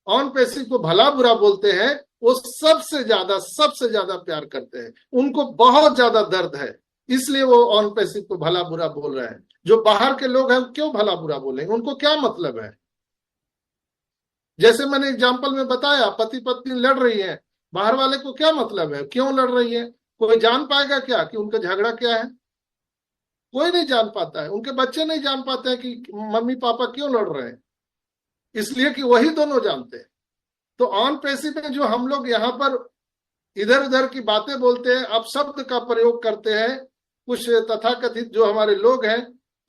On passive को भला बुरा बोलते हैं, वो सबसे ज्यादा प्यार करते हैं, उनको बहुत ज्यादा दर्द है, इसलिए वो ऑन पैसिव को भला बुरा बोल रहे हैं। जो बाहर के लोग हैं क्यों भला बुरा बोलेंगे, उनको क्या मतलब है। जैसे मैंने एग्जाम्पल में बताया, पति पत्नी लड़ रही है, बाहर वाले को क्या मतलब है क्यों लड़ रही है। कोई जान पाएगा क्या कि उनका झगड़ा क्या है? कोई नहीं जान पाता है। उनके बच्चे नहीं जान पाते हैं कि मम्मी पापा क्यों लड़ रहे हैं, इसलिए कि वही दोनों जानते हैं। तो ऑन पैसिव में जो हम लोग यहाँ पर इधर उधर की बातें बोलते हैं, अपशब्द का प्रयोग करते हैं, कुछ तथाकथित जो हमारे लोग हैं,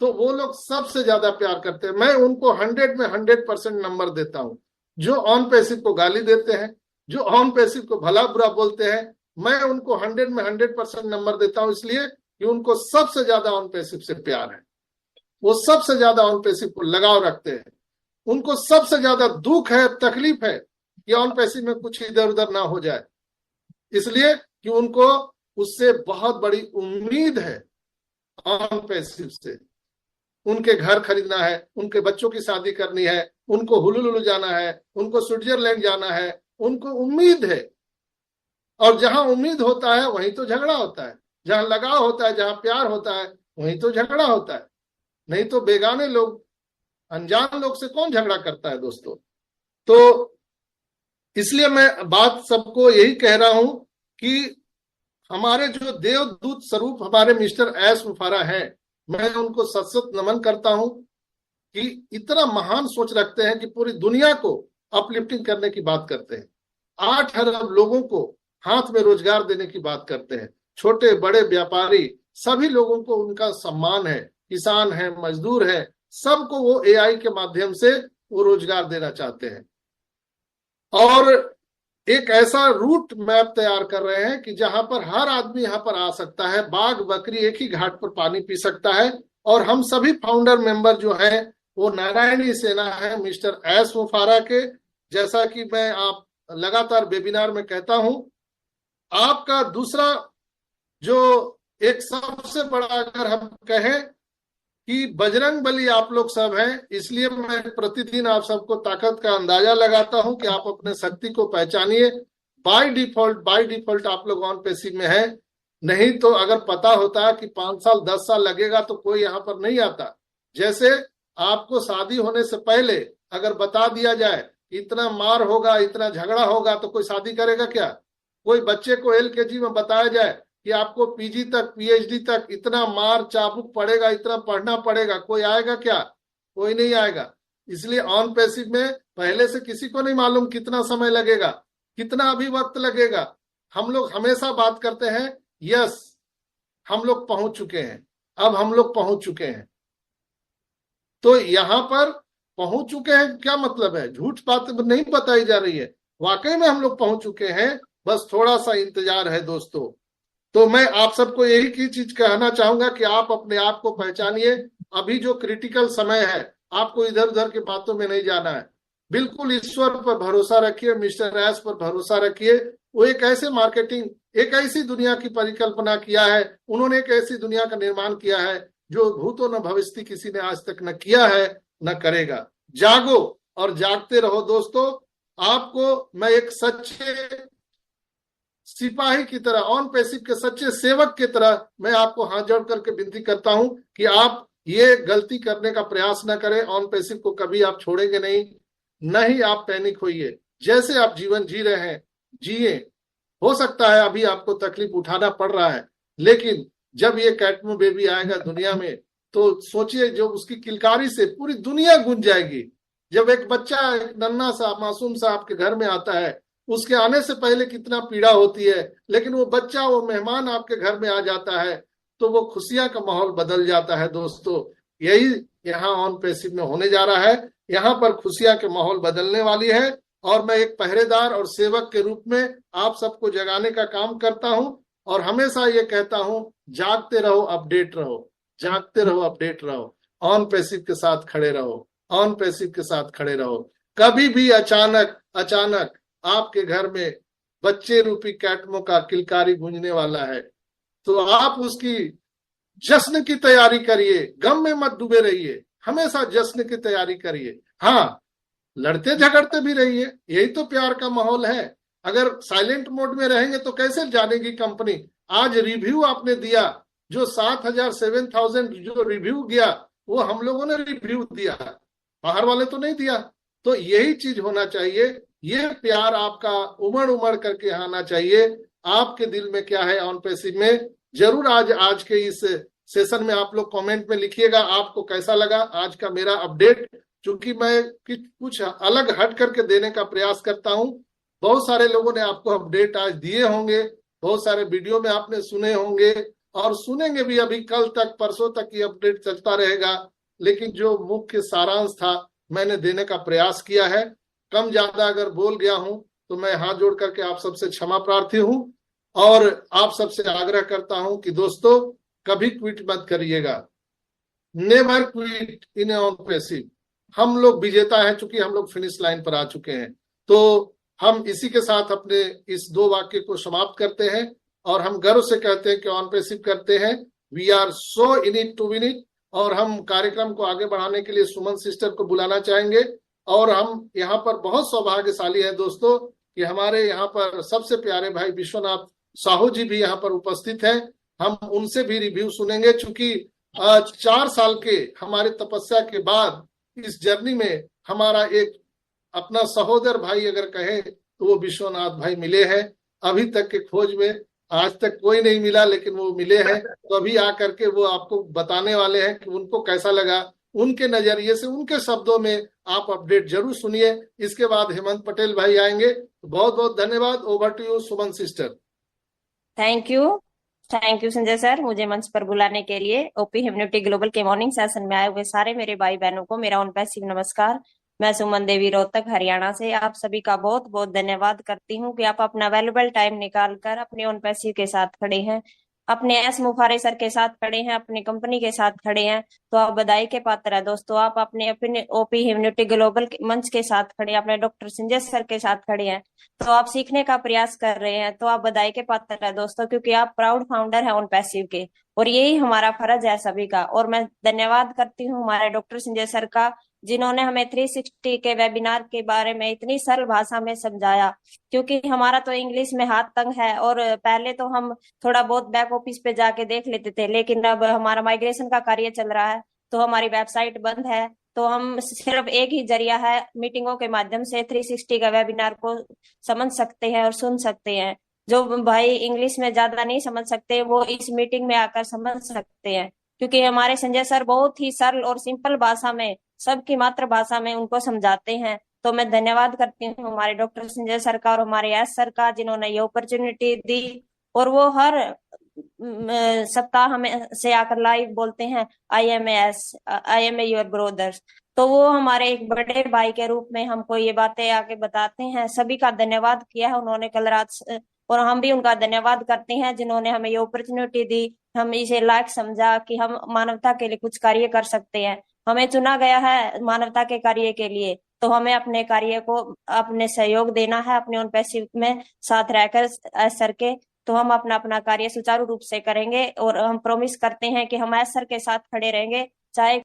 तो वो लोग सबसे ज्यादा प्यार करते हैं। मैं उनको 100 में 100% नंबर देता हूं। जो ऑन पैसिव को गाली देते हैं, जो ऑन पैसिव को भला बुरा बोलते हैं, मैं उनको 100 में 100% नंबर देता हूं, इसलिए कि उनको सबसे ज्यादा ऑन पैसिव से प्यार है। वो सबसे ज्यादा ऑन पैसिव को लगाव रखते हैं। उनको सबसे ज्यादा दुख है, तकलीफ है कि ऑन पैसिव में कुछ इधर उधर ना हो जाए, इसलिए कि उनको उससे बहुत बड़ी उम्मीद है। ऑन पैसिव से उनके घर खरीदना है, उनके बच्चों की शादी करनी है, उनको हुलुलुलु जाना है, उनको स्विट्जरलैंड जाना है, उनको उम्मीद है। और जहां उम्मीद होता है वहीं तो झगड़ा होता है, जहां लगाव होता है, जहां प्यार होता है वहीं तो झगड़ा होता है। नहीं तो बेगाने लोग, अनजान लोग से कौन झगड़ा करता है दोस्तों। तो इसलिए मैं बात सबको यही कह रहा हूं कि हमारे जो देवदूत स्वरूप हमारे मिस्टर एस मुफारा हैं, मैं उनको सत सत नमन करता हूं कि इतना महान सोच रखते हैं कि पूरी दुनिया को अपलिफ्टिंग करने की बात करते हैं। 8 अरब लोगों को हाथ में रोजगार देने की बात करते हैं, छोटे बड़े व्यापारी सभी लोगों को उनका सम्मान है, किसान है, मजदूर है, सबको वो एआई के माध्यम से वो रोजगार देना चाहते हैं। और एक ऐसा रूट मैप तैयार कर रहे हैं कि जहां पर हर आदमी यहां पर आ सकता है, बाघ बकरी एक ही घाट पर पानी पी सकता है। और हम सभी फाउंडर मेंबर जो हैं वो नारायणी सेना है मिस्टर एस मुफारा के। जैसा कि मैं आप लगातार वेबिनार में कहता हूं, आपका दूसरा जो एक सबसे बड़ा अगर हम कहें कि बजरंग बली आप लोग सब हैं, इसलिए मैं प्रतिदिन आप सबको ताकत का अंदाजा लगाता हूं कि आप अपने शक्ति को पहचानिए। बाय डिफॉल्ट आप लोग ऑन पैसिव में हैं। नहीं तो अगर पता होता कि 5 साल 10 साल लगेगा तो कोई यहाँ पर नहीं आता। जैसे आपको शादी होने से पहले अगर बता दिया जाए इतना मार होगा, इतना झगड़ा होगा, तो कोई शादी करेगा क्या? कोई बच्चे को LKG में बताया जाए कि आपको PG तक PhD तक इतना मार चाबुक पड़ेगा, इतना पढ़ना पड़ेगा, कोई आएगा क्या? कोई नहीं आएगा। इसलिए ऑन पैसिव में पहले से किसी को नहीं मालूम कितना समय लगेगा, कितना अभी वक्त लगेगा। हम लोग हमेशा बात करते हैं यस हम लोग पहुंच चुके हैं, अब हम लोग पहुंच चुके हैं। तो यहां पर पहुंच चुके हैं क्या मतलब है? झूठ बात नहीं बताई जा रही है, वाकई में हम लोग पहुंच चुके हैं, बस थोड़ा सा इंतजार है दोस्तों। तो मैं आप सबको यही की चीज कहना चाहूंगा कि आप अपने आप को पहचानिए। अभी जो क्रिटिकल समय है, आपको इधर उधर की बातों में नहीं जाना है। बिल्कुल ईश्वर पर भरोसा रखिए, मिस्टर एस पर भरोसा रखिए। वो एक ऐसे मार्केटिंग, एक ऐसी दुनिया की परिकल्पना किया है, उन्होंने एक ऐसी दुनिया का निर्माण किया है जो भूतो न भविष्य किसी ने आज तक न किया है न करेगा। जागो और जागते रहो दोस्तों। आपको मैं एक सच्चे सिपाही की तरह, ऑन पैसिव के सच्चे सेवक की तरह मैं आपको हाथ जोड़ करके विनती करता हूं कि आप ये गलती करने का प्रयास न करें। ऑन पैसिव को कभी आप छोड़ेंगे नहीं, न ही आप पैनिक होइए। जैसे आप जीवन जी रहे हैं जिए। हो सकता है अभी आपको तकलीफ उठाना पड़ रहा है, लेकिन जब ये कैटमो बेबी आएगा दुनिया में तो सोचिए जो उसकी किलकारी से पूरी दुनिया गूंज जाएगी। जब एक बच्चा, एक नन्हा सा मासूम सा आपके घर में आता है, उसके आने से पहले कितना पीड़ा होती है, लेकिन वो बच्चा, वो मेहमान आपके घर में आ जाता है तो वो खुशियां का माहौल बदल जाता है दोस्तों। यही यहाँ ऑन पैसिव में होने जा रहा है। यहाँ पर खुशियां के माहौल बदलने वाली है और मैं एक पहरेदार और सेवक के रूप में आप सबको जगाने का काम करता हूं और हमेशा ये कहता हूं, जागते रहो, अपडेट रहो, जागते रहो, अपडेट रहो, ऑन पैसिव के साथ खड़े रहो, ऑन पैसिव के साथ खड़े रहो। कभी भी अचानक आपके घर में बच्चे रूपी कैटमो का किलकारी गूंजने वाला है तो आप उसकी जश्न की तैयारी करिए, गम में मत डूबे रहिए, हमेशा जश्न की तैयारी करिए। हाँ, लड़ते झगड़ते भी रहिए, यही तो प्यार का माहौल है। अगर साइलेंट मोड में रहेंगे तो कैसे जानेगी कंपनी। आज रिव्यू आपने दिया, जो 7,000 7,000 जो रिव्यू गया वो हम लोगों ने रिव्यू दिया, बाहर वाले तो नहीं दिया। तो यही चीज होना चाहिए, ये प्यार आपका उमड़ उमड़ करके आना चाहिए। आपके दिल में क्या है ऑन पैसिव में, जरूर आज के इस सेशन में आप लोग कमेंट में लिखिएगा आपको कैसा लगा आज का मेरा अपडेट। क्योंकि मैं कुछ अलग हट करके देने का प्रयास करता हूं। बहुत सारे लोगों ने आपको अपडेट आज दिए होंगे, बहुत सारे वीडियो में आपने सुने होंगे और सुनेंगे भी, अभी कल तक परसों तक ये अपडेट चलता रहेगा। लेकिन जो मुख्य सारांश था मैंने देने का प्रयास किया है। कम ज्यादा अगर बोल गया हूं तो मैं हाथ जोड़ करके आप सबसे क्षमा प्रार्थी हूं और आप सबसे आग्रह करता हूं कि दोस्तों कभी क्विट मत करिएगा, never quit in on passive. हम लोग विजेता हैं, चूंकि हम लोग फिनिश लाइन पर आ चुके हैं। तो हम इसी के साथ अपने इस 2 वाक्य को समाप्त करते हैं और हम गर्व से कहते हैं कि ऑन पैसिव करते हैं, we are so in it to win it. और हम कार्यक्रम को आगे बढ़ाने के लिए सुमन सिस्टर को बुलाना चाहेंगे। और हम यहाँ पर बहुत सौभाग्यशाली हैं दोस्तों कि हमारे यहाँ पर सबसे प्यारे भाई विश्वनाथ साहू जी भी यहाँ पर उपस्थित हैं। हम उनसे भी रिव्यू सुनेंगे, चूंकि 4 साल के हमारे तपस्या के बाद इस जर्नी में हमारा एक अपना सहोदर भाई अगर कहे तो वो विश्वनाथ भाई मिले हैं। अभी तक के खोज में आज तक कोई नहीं मिला, लेकिन वो मिले हैं। तो अभी आकर के वो आपको बताने वाले हैं कि उनको कैसा लगा, उनके नजरिए से, उनके शब्दों में आप अपडेट जरूर सुनिए। इसके बाद हेमंत पटेल भाई आएंगे। तो बहुत बहुत धन्यवाद। Over to you Suman sister. Thank you Sanjay sir, मुझे मंच पर बुलाने के लिए। ओपी ह्यूमैनिटी ग्लोबल के मॉर्निंग सेशन में आए हुए सारे मेरे भाई बहनों को मेरा ऑन पैसिव नमस्कार। मैं सुमन देवी रोहतक हरियाणा से आप सभी का बहुत बहुत धन्यवाद करती हूँ कि आप अपना वैल्यूबल टाइम निकाल कर अपने ऑन पैसिव के साथ खड़े हैं, अपने एस मुफारे सर के साथ खड़े हैं, अपनी कंपनी के साथ खड़े हैं। तो आप बधाई के पात्र है दोस्तों। आप अपने अपने ओपी ह्यूमैनिटी ग्लोबल मंच के साथ खड़े हैं, अपने डॉक्टर संजय सर के साथ खड़े हैं, तो आप सीखने का प्रयास कर रहे हैं। तो आप बधाई के पात्र है दोस्तों, क्योंकि आप प्राउड फाउंडर हैं ऑन पैसिव के और यही हमारा फर्ज है सभी का। और मैं धन्यवाद करती हूँ हमारे डॉक्टर संजय सर का, जिन्होंने हमें 360 के वेबिनार के बारे में इतनी सरल भाषा में समझाया। क्योंकि हमारा तो इंग्लिश में हाथ तंग है और पहले तो हम थोड़ा बहुत बैक ऑफिस पे जाके देख लेते थे, लेकिन अब हमारा माइग्रेशन का कार्य चल रहा है तो हमारी वेबसाइट बंद है। तो हम सिर्फ एक ही जरिया है, मीटिंगों के माध्यम से 360 का वेबिनार को समझ सकते हैं और सुन सकते हैं। जो भाई इंग्लिश में ज्यादा नहीं समझ सकते वो इस मीटिंग में आकर समझ सकते हैं, क्योंकि हमारे संजय सर बहुत ही सरल और सिंपल भाषा में, सबकी मातृभाषा में उनको समझाते हैं। तो मैं धन्यवाद करती हूँ हमारे डॉक्टर संजय सर का और हमारे एस सर का, जिन्होंने ये अपॉर्चुनिटी दी। और वो हर सप्ताह हमें से आकर लाइव बोलते हैं, I am a your brothers. तो वो हमारे एक बड़े भाई के रूप में हमको ये बातें आके बताते हैं। सभी का धन्यवाद किया है उन्होंने कल रात और हम भी उनका धन्यवाद करते हैं जिन्होंने हमें ये अपॉर्चुनिटी दी। हम इसे लायक समझा कि हम मानवता के लिए कुछ कार्य कर सकते हैं। हमें चुना गया है मानवता के कार्य के लिए, तो हमें अपने कार्य को अपने सहयोग देना है, अपने उन पैसे में साथ रहकर सर के। तो हम अपना अपना कार्य सुचारू रूप से करेंगे और हम प्रॉमिस करते हैं कि हम सर के साथ खड़े रहेंगे, चाहे